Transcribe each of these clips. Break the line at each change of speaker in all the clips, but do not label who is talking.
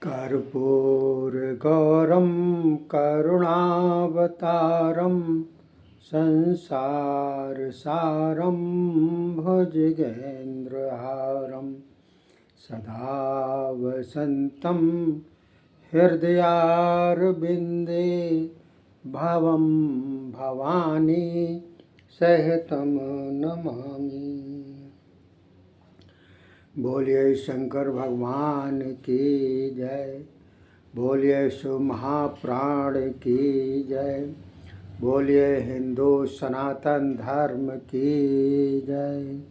कर्पूरगौरं करुणावतारं संसारसारं भुजगेन्द्रहारं सदा वसन्तं हृदयारविन्दे भवं भवानी सहितं नमामि। बोलिए शंकर भगवान की जय, बोलिए शिव महाप्राण की जय, बोलिए हिंदू सनातन धर्म की जय।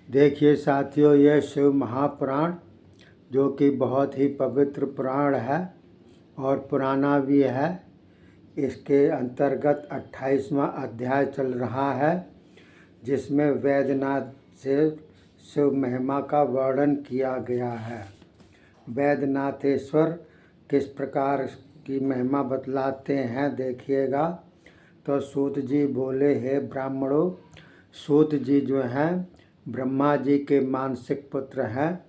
देखिए साथियों, यह शिव महापुराण जो कि बहुत ही पवित्र पुराण है और पुराना भी है, इसके अंतर्गत 28वां अध्याय चल रहा है, जिसमें वैद्यनाथ से शिव महिमा का वर्णन किया गया है। वैद्यनाथेश्वर किस प्रकार की महिमा बतलाते हैं देखिएगा। तो सूत जी बोले, हे ब्राह्मणों, सूत जी जो हैं ब्रह्मा जी के मानसिक पुत्र हैं,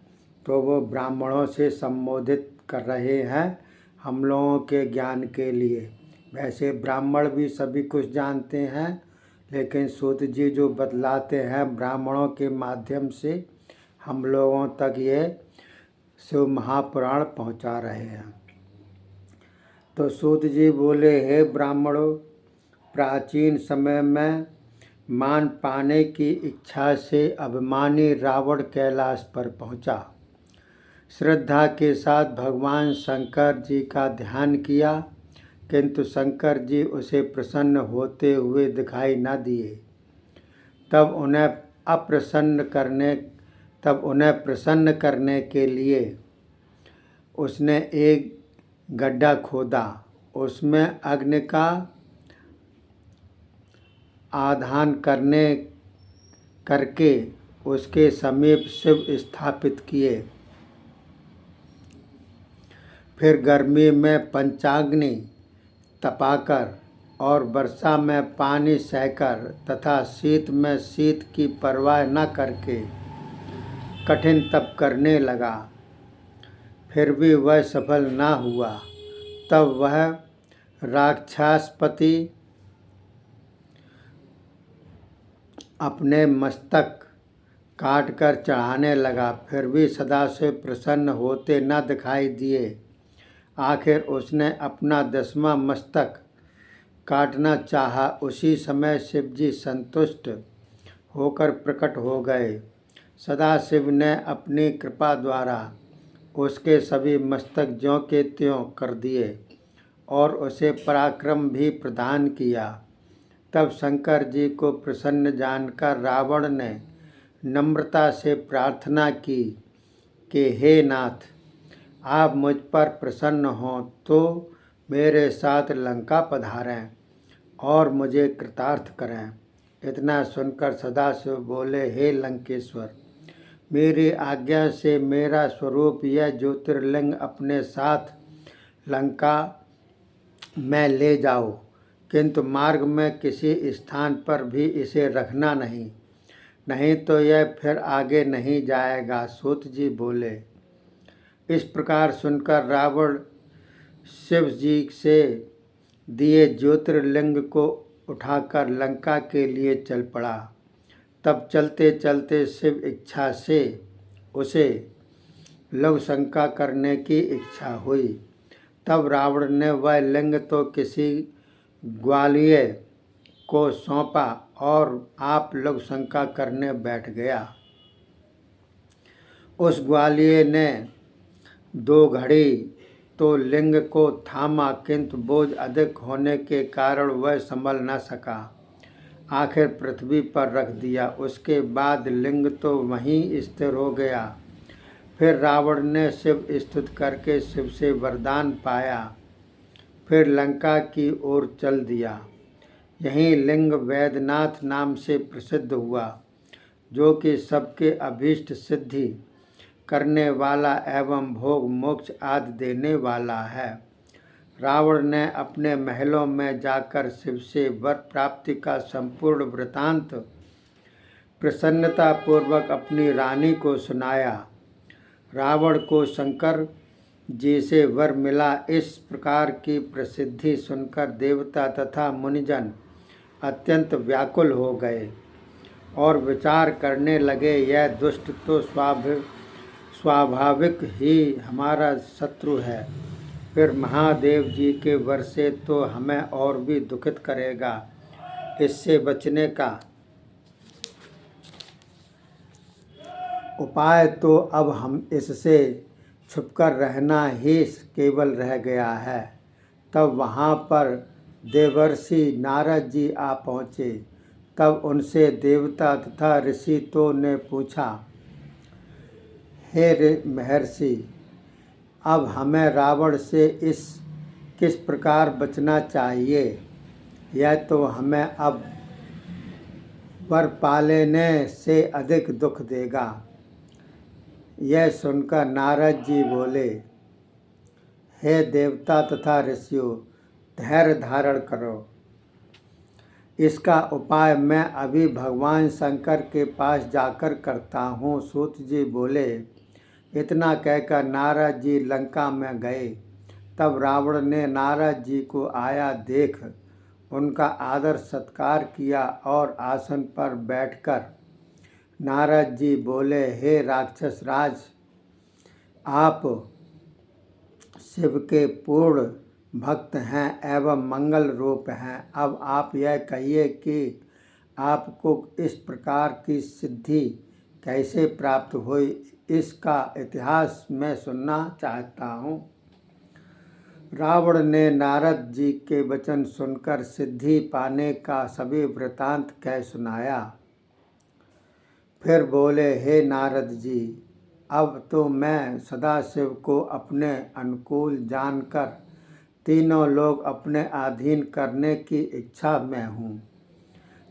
तो वो ब्राह्मणों से संबोधित कर रहे हैं हम लोगों के ज्ञान के लिए। वैसे ब्राह्मण भी सभी कुछ जानते हैं, लेकिन सूत जी जो बतलाते हैं ब्राह्मणों के माध्यम से हम लोगों तक ये शिव महापुराण पहुंचा रहे हैं। तो सूत जी बोले, हे ब्राह्मणों, प्राचीन समय में मान पाने की इच्छा से अभिमानी रावण कैलाश पर पहुंचा। श्रद्धा के साथ भगवान शंकर जी का ध्यान किया, किंतु शंकर जी उसे प्रसन्न होते हुए दिखाई न दिए। तब उन्हें प्रसन्न करने के लिए उसने एक गड्ढा खोदा, उसमें अग्नि का आधान करके उसके समीप शिव स्थापित किए। फिर गर्मी में पंचाग्नि तपाकर और वर्षा में पानी सहकर तथा शीत में शीत की परवाह न करके कठिन तप करने लगा। फिर भी वह सफल न हुआ। तब वह राक्षसपति अपने मस्तक काटकर चढ़ाने लगा, फिर भी सदाशिव प्रसन्न होते न दिखाई दिए। आखिर उसने अपना 10वां मस्तक काटना चाहा। उसी समय शिवजी संतुष्ट होकर प्रकट हो गए। सदाशिव ने अपनी कृपा द्वारा उसके सभी मस्तक ज्यों के त्यों कर दिए और उसे पराक्रम भी प्रदान किया। तब शंकर जी को प्रसन्न जानकर रावण ने नम्रता से प्रार्थना की कि हे नाथ, आप मुझ पर प्रसन्न हों तो मेरे साथ लंका पधारें और मुझे कृतार्थ करें। इतना सुनकर सदाशिव बोले, हे लंकेश्वर, मेरी आज्ञा से मेरा स्वरूप यह ज्योतिर्लिंग अपने साथ लंका में ले जाओ, किंतु मार्ग में किसी स्थान पर भी इसे रखना नहीं तो यह फिर आगे नहीं जाएगा। सूत जी बोले। इस प्रकार सुनकर रावण शिव जी से दिए ज्योतिर्लिंग को उठाकर लंका के लिए चल पड़ा। तब चलते चलते शिव इच्छा से उसे लव शंका करने की इच्छा हुई। तब रावण ने वह लिंग तो किसी ग्वालिये को सौंपा और आप लव शंका करने बैठ गया। उस ग्वालिये ने 2 घड़ी तो लिंग को थामा, किंतु बोझ अधिक होने के कारण वह संभल न सका। आखिर पृथ्वी पर रख दिया। उसके बाद लिंग तो वहीं स्थिर हो गया। फिर रावण ने शिव स्तुति करके शिव से वरदान पाया। फिर लंका की ओर चल दिया। यहीं लिंग वैद्यनाथ नाम से प्रसिद्ध हुआ, जो कि सबके अभीष्ट सिद्धि करने वाला एवं भोग मोक्ष आदि देने वाला है। रावण ने अपने महलों में जाकर शिव से वर प्राप्ति का संपूर्ण वृतांत प्रसन्नतापूर्वक अपनी रानी को सुनाया। रावण को शंकर जी से वर मिला। इस प्रकार की प्रसिद्धि सुनकर देवता तथा मुनिजन अत्यंत व्याकुल हो गए और विचार करने लगे, यह दुष्ट तो स्वाभाविक ही हमारा शत्रु है, फिर महादेव जी के वर से तो हमें और भी दुखित करेगा। इससे बचने का उपाय तो अब हम इससे छुपकर रहना ही केवल रह गया है। तब वहाँ पर देवर्षि नारद जी आ पहुँचे। तब उनसे देवता तथा ऋषि तो ने पूछा, हे महर्षि, अब हमें रावण से किस प्रकार बचना चाहिए? यह तो हमें अब वर पालेने से अधिक दुख देगा। यह सुनकर नारद जी बोले, हे देवता तथा ऋषियों, धैर्य धारण करो। इसका उपाय मैं अभी भगवान शंकर के पास जाकर करता हूँ। सूत जी बोले। इतना कहकर नारद जी लंका में गए। तब रावण ने नारद जी को आया देख उनका आदर सत्कार किया और आसन पर बैठकर नारद जी बोले, हे राक्षस राज, आप शिव के पूर्ण भक्त हैं एवं मंगल रूप हैं। अब आप यह कहिए कि आपको इस प्रकार की सिद्धि कैसे प्राप्त हुई, इसका इतिहास मैं सुनना चाहता हूँ। रावण ने नारद जी के वचन सुनकर सिद्धि पाने का सभी वृतांत कह सुनाया। फिर बोले, हे नारद जी, अब तो मैं सदाशिव को अपने अनुकूल जानकर तीनों लोग अपने अधीन करने की इच्छा में हूँ।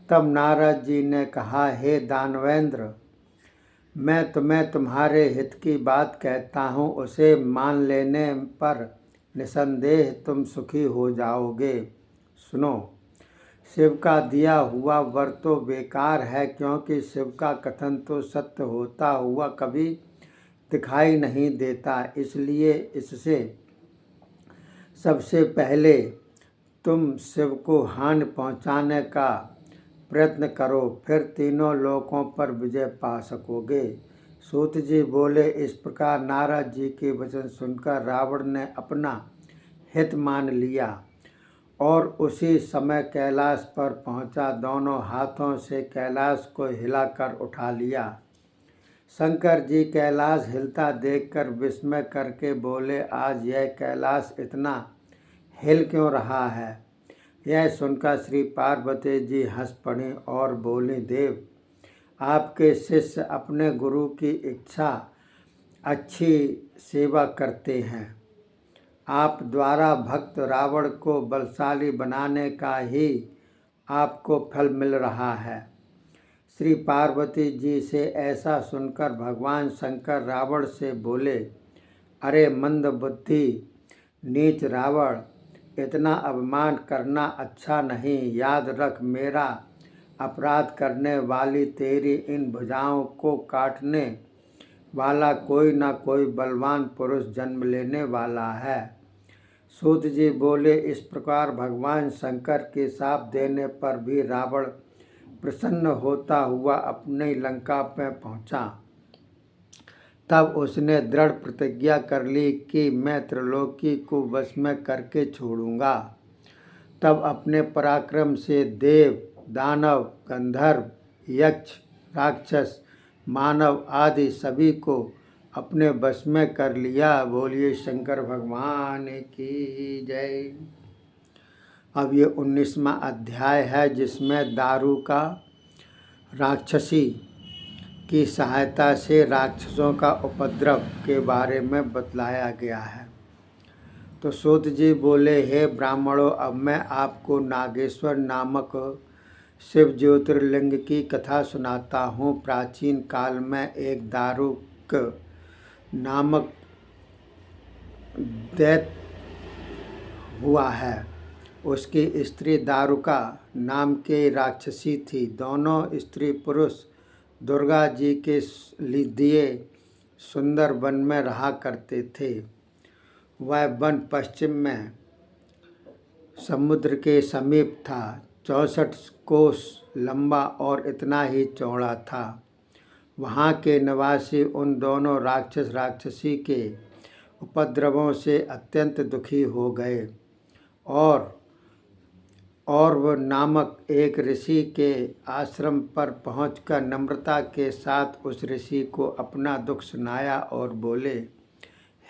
तब नारद जी ने कहा, हे दानवेंद्र, मैं तुम्हें तुम्हारे हित की बात कहता हूँ, उसे मान लेने पर निसंदेह तुम सुखी हो जाओगे। सुनो, शिव का दिया हुआ वर तो बेकार है, क्योंकि शिव का कथन तो सत्य होता हुआ कभी दिखाई नहीं देता। इसलिए इससे सबसे पहले तुम शिव को हानि पहुँचाने का प्रयत्न करो, फिर तीनों लोकों पर विजय पा सकोगे। सूत जी बोले। इस प्रकार नारद जी के वचन सुनकर रावण ने अपना हित मान लिया और उसी समय कैलाश पर पहुंचा। दोनों हाथों से कैलाश को हिलाकर उठा लिया। शंकर जी कैलाश हिलता देखकर विस्मय करके बोले, आज यह कैलाश इतना हिल क्यों रहा है? यह सुनकर श्री पार्वती जी हंस पड़ी और बोली, देव, आपके शिष्य अपने गुरु की इच्छा अच्छी सेवा करते हैं। आप द्वारा भक्त रावण को बलशाली बनाने का ही आपको फल मिल रहा है। श्री पार्वती जी से ऐसा सुनकर भगवान शंकर रावण से बोले, अरे मंद बुद्धि नीच रावण, इतना अपमान करना अच्छा नहीं। याद रख, मेरा अपराध करने वाली तेरी इन भुजाओं को काटने वाला कोई ना कोई बलवान पुरुष जन्म लेने वाला है। सूत जी बोले। इस प्रकार भगवान शंकर के शाप देने पर भी रावण प्रसन्न होता हुआ अपनी लंका में पहुंचा। तब उसने दृढ़ प्रतिज्ञा कर ली कि मैं त्रिलोकी को वश में करके छोड़ूंगा। तब अपने पराक्रम से देव, दानव, गंधर्व, यक्ष, राक्षस, मानव आदि सभी को अपने वश में कर लिया। बोलिए शंकर भगवान की जय। अब ये 19वां अध्याय है, जिसमें दारू का राक्षसी की सहायता से राक्षसों का उपद्रव के बारे में बतलाया गया है। तो सूत जी बोले, हे ब्राह्मणों, अब मैं आपको नागेश्वर नामक शिव ज्योतिर्लिंग की कथा सुनाता हूँ। प्राचीन काल में एक दारुक नामक दैत्य हुआ है। उसकी स्त्री दारुका नाम की राक्षसी थी। दोनों स्त्री पुरुष दुर्गा जी के दिए सुंदर वन में रहा करते थे। वह वन पश्चिम में समुद्र के समीप था, 64 कोस लंबा और इतना ही चौड़ा था। वहाँ के निवासी उन दोनों राक्षस राक्षसी के उपद्रवों से अत्यंत दुखी हो गए और वह नामक एक ऋषि के आश्रम पर पहुंचकर नम्रता के साथ उस ऋषि को अपना दुख सुनाया और बोले,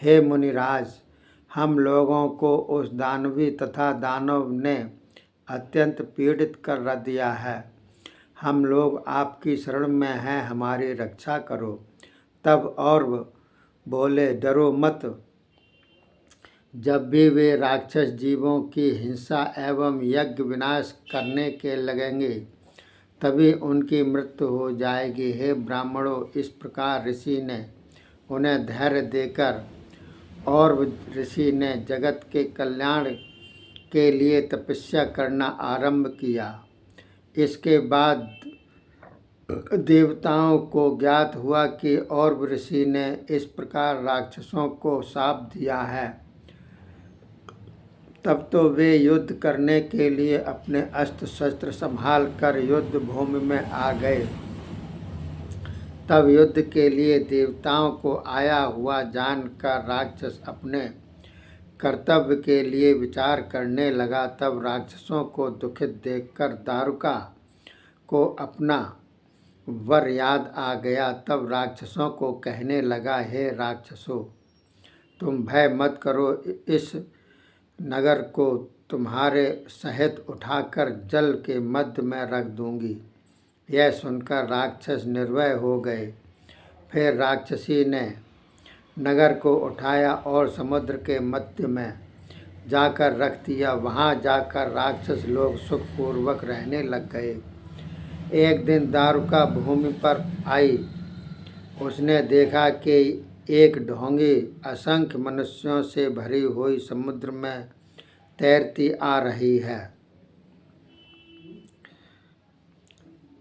हे मुनिराज, हम लोगों को उस दानवी तथा दानव ने अत्यंत पीड़ित कर दिया है। हम लोग आपकी शरण में हैं, हमारी रक्षा करो। तब और बोले, डरो मत। जब भी वे राक्षस जीवों की हिंसा एवं यज्ञ विनाश करने के लगेंगे, तभी उनकी मृत्यु हो जाएगी। हे ब्राह्मणों, इस प्रकार ऋषि ने उन्हें धैर्य देकर और ऋषि ने जगत के कल्याण के लिए तपस्या करना आरंभ किया। इसके बाद देवताओं को ज्ञात हुआ कि और ऋषि ने इस प्रकार राक्षसों को शाप दिया है। तब तो वे युद्ध करने के लिए अपने अस्त्र शस्त्र संभाल कर युद्ध भूमि में आ गए। तब युद्ध के लिए देवताओं को आया हुआ जानकर राक्षस अपने कर्तव्य के लिए विचार करने लगा। तब राक्षसों को दुखित देखकर दारुका को अपना वर याद आ गया। तब राक्षसों को कहने लगा, हे राक्षसों, तुम भय मत करो, इस नगर को तुम्हारे सहित उठाकर जल के मध्य में रख दूंगी। यह सुनकर राक्षस निर्भय हो गए। फिर राक्षसी ने नगर को उठाया और समुद्र के मध्य में जाकर रख दिया। वहाँ जाकर राक्षस लोग सुखपूर्वक रहने लग गए। एक दिन दारुका भूमि पर आई। उसने देखा कि एक ढोंगी असंख्य मनुष्यों से भरी हुई समुद्र में तैरती आ रही है।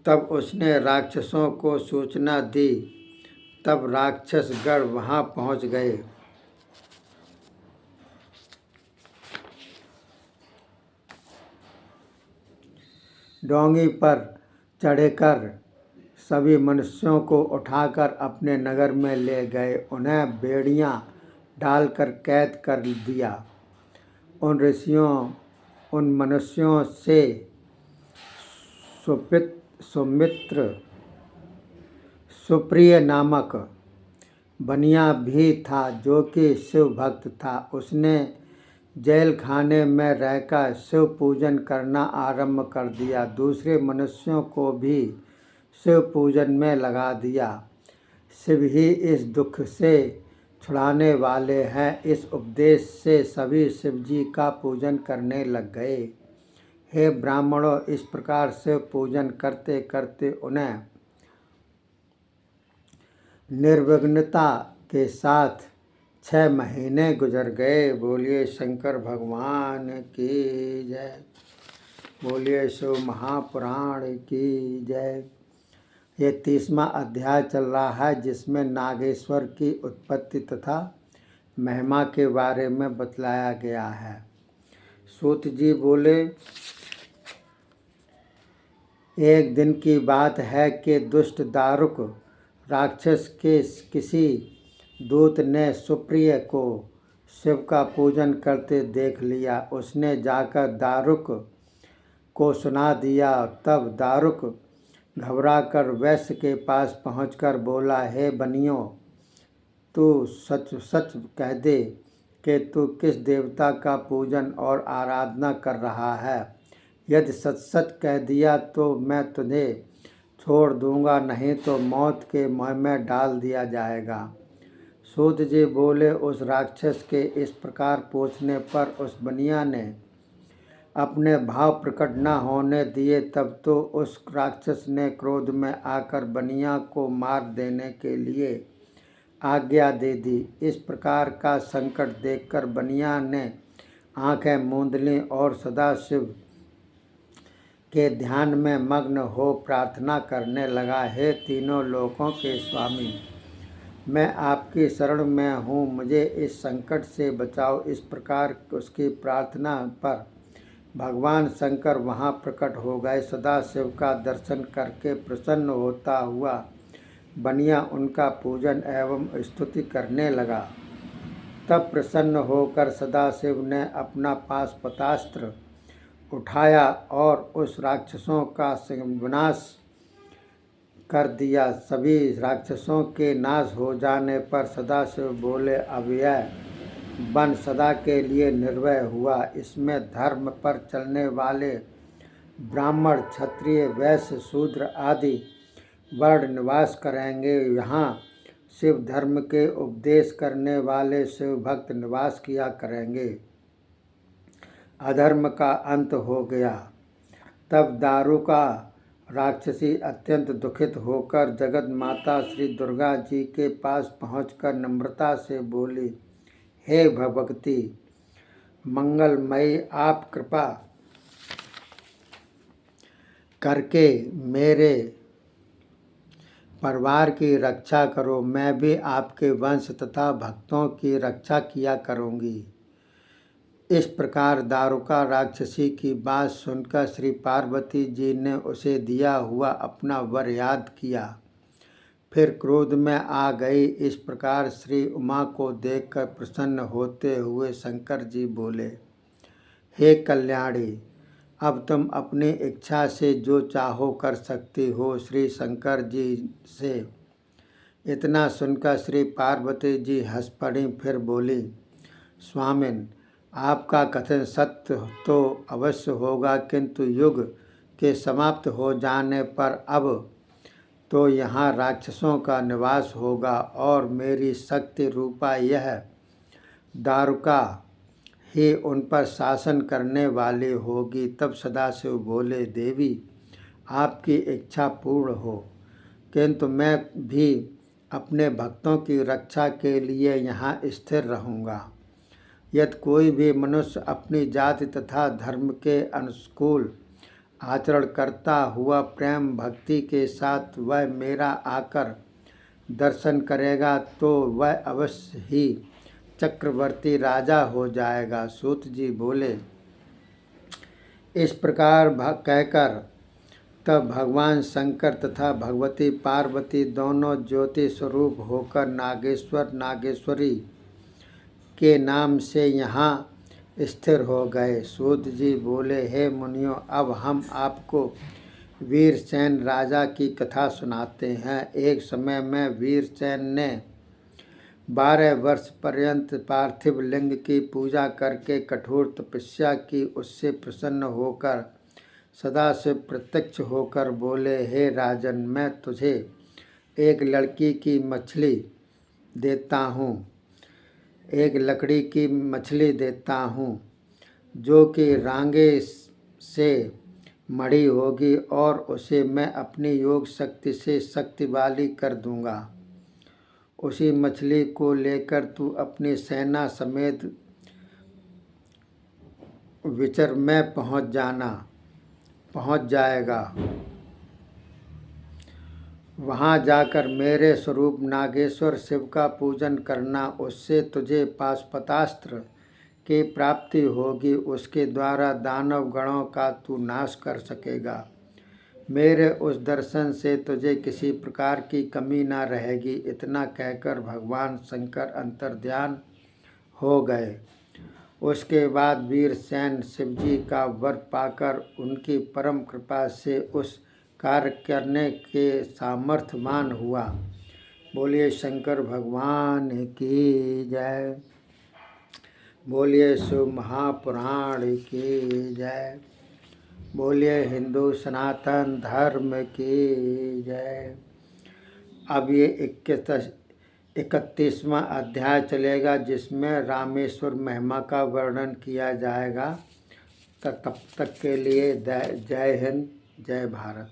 तब उसने राक्षसों को सूचना दी। तब राक्षसगण वहां पहुंच गए। डोंगी पर चढ़कर सभी मनुष्यों को उठाकर अपने नगर में ले गए। उन्हें बेड़ियां डालकर कैद कर दिया। उन मनुष्यों से सुप्रिय नामक बनिया भी था, जो कि शिव भक्त था। उसने जेल खाने में रहकर शिव पूजन करना आरंभ कर दिया। दूसरे मनुष्यों को भी शिव पूजन में लगा दिया। शिव ही इस दुख से छुड़ाने वाले हैं। इस उपदेश से सभी शिवजी का पूजन करने लग गए। हे ब्राह्मणों, इस प्रकार शिव पूजन करते करते उन्हें निर्विघ्नता के साथ 6 महीने गुजर गए। बोलिए शंकर भगवान की जय। बोलिए शिव महापुराण की जय। ये 30वां अध्याय चल रहा है, जिसमें नागेश्वर की उत्पत्ति तथा महिमा के बारे में बतलाया गया है। सूत जी बोले, एक दिन की बात है कि दुष्ट दारुक राक्षस के किसी दूत ने सुप्रिय को शिव का पूजन करते देख लिया। उसने जाकर दारुक को सुना दिया। तब दारुक घबराकर वैश्य के पास पहुंचकर बोला, हे बनियों, तू सच सच कह दे कि तू किस देवता का पूजन और आराधना कर रहा है। यदि सच सच कह दिया तो मैं तुझे छोड़ दूंगा, नहीं तो मौत के मुँह में डाल दिया जाएगा। सूत जी बोले, उस राक्षस के इस प्रकार पूछने पर उस बनिया ने अपने भाव प्रकट न होने दिए। तब तो उस राक्षस ने क्रोध में आकर बनिया को मार देने के लिए आज्ञा दे दी। इस प्रकार का संकट देखकर बनिया ने आंखें मूंद लीं और सदाशिव के ध्यान में मग्न हो प्रार्थना करने लगा, हे तीनों लोकों के स्वामी, मैं आपकी शरण में हूँ, मुझे इस संकट से बचाओ। इस प्रकार उसकी प्रार्थना पर भगवान शंकर वहाँ प्रकट हो गए। सदाशिव का दर्शन करके प्रसन्न होता हुआ बनिया उनका पूजन एवं स्तुति करने लगा। तब प्रसन्न होकर सदाशिव ने अपना पाशुपतास्त्र उठाया और उस राक्षसों का विनाश कर दिया। सभी राक्षसों के नाश हो जाने पर सदाशिव बोले, अब यह वन सदा के लिए निर्भय हुआ। इसमें धर्म पर चलने वाले ब्राह्मण, क्षत्रिय, वैश्य, शूद्र आदि वर्ण निवास करेंगे। यहाँ शिव धर्म के उपदेश करने वाले शिव भक्त निवास किया करेंगे। अधर्म का अंत हो गया। तब दारुका राक्षसी अत्यंत दुखित होकर जगत माता श्री दुर्गा जी के पास पहुंचकर नम्रता से बोली, हे भगवती मंगलमयी, आप कृपा करके मेरे परिवार की रक्षा करो। मैं भी आपके वंश तथा भक्तों की रक्षा किया करूँगी। इस प्रकार दारुका राक्षसी की बात सुनकर श्री पार्वती जी ने उसे दिया हुआ अपना वर याद किया, फिर क्रोध में आ गई। इस प्रकार श्री उमा को देखकर प्रसन्न होते हुए शंकर जी बोले, हे कल्याणी, अब तुम अपनी इच्छा से जो चाहो कर सकती हो। श्री शंकर जी से इतना सुनकर श्री पार्वती जी हंस पड़ी, फिर बोली, स्वामिन, आपका कथन सत्य तो अवश्य होगा, किंतु युग के समाप्त हो जाने पर अब तो यहाँ राक्षसों का निवास होगा और मेरी शक्ति रूपा यह दारुका ही उन पर शासन करने वाली होगी। तब सदाशिव बोले, देवी, आपकी इच्छा पूर्ण हो, किंतु मैं भी अपने भक्तों की रक्षा के लिए यहाँ स्थिर रहूँगा। यदि कोई भी मनुष्य अपनी जाति तथा धर्म के अनुकूल आचरण करता हुआ प्रेम भक्ति के साथ वह मेरा आकर दर्शन करेगा तो वह अवश्य ही चक्रवर्ती राजा हो जाएगा। सूत जी बोले, इस प्रकार कहकर तब भगवान शंकर तथा भगवती पार्वती दोनों ज्योति स्वरूप होकर नागेश्वर नागेश्वरी के नाम से यहाँ स्थिर हो गए। सूत जी बोले, हे मुनियों, अब हम आपको वीरसेन राजा की कथा सुनाते हैं। एक समय में वीरसेन ने 12 वर्ष पर्यंत पार्थिव लिंग की पूजा करके कठोर तपस्या की। उससे प्रसन्न होकर सदाशिव प्रत्यक्ष होकर बोले, हे राजन, मैं तुझे एक लड़की की मछली देता हूँ, एक लकड़ी की मछली देता हूँ जो कि रांगे से मढ़ी होगी और उसे मैं अपनी योग शक्ति से शक्तिशाली कर दूंगा। उसी मछली को लेकर तू अपनी सेना समेत विचर में पहुँच जाएगा। वहाँ जाकर मेरे स्वरूप नागेश्वर शिव का पूजन करना। उससे तुझे पाशुपतास्त्र की प्राप्ति होगी। उसके द्वारा दानव गणों का तू नाश कर सकेगा। मेरे उस दर्शन से तुझे किसी प्रकार की कमी न रहेगी। इतना कहकर भगवान शंकर अंतर्ध्यान हो गए। उसके बाद वीरसेन शिवजी का वर पाकर उनकी परम कृपा से उस कार्य करने के सामर्थ्यवान हुआ। बोलिए शंकर भगवान की जय। बोलिए शिव महापुराण की जय। बोलिए हिंदू सनातन धर्म की जय। अब ये 31वां अध्याय चलेगा, जिसमें रामेश्वर महिमा का वर्णन किया जाएगा। तब तक के लिए जय हिंद, जय भारत।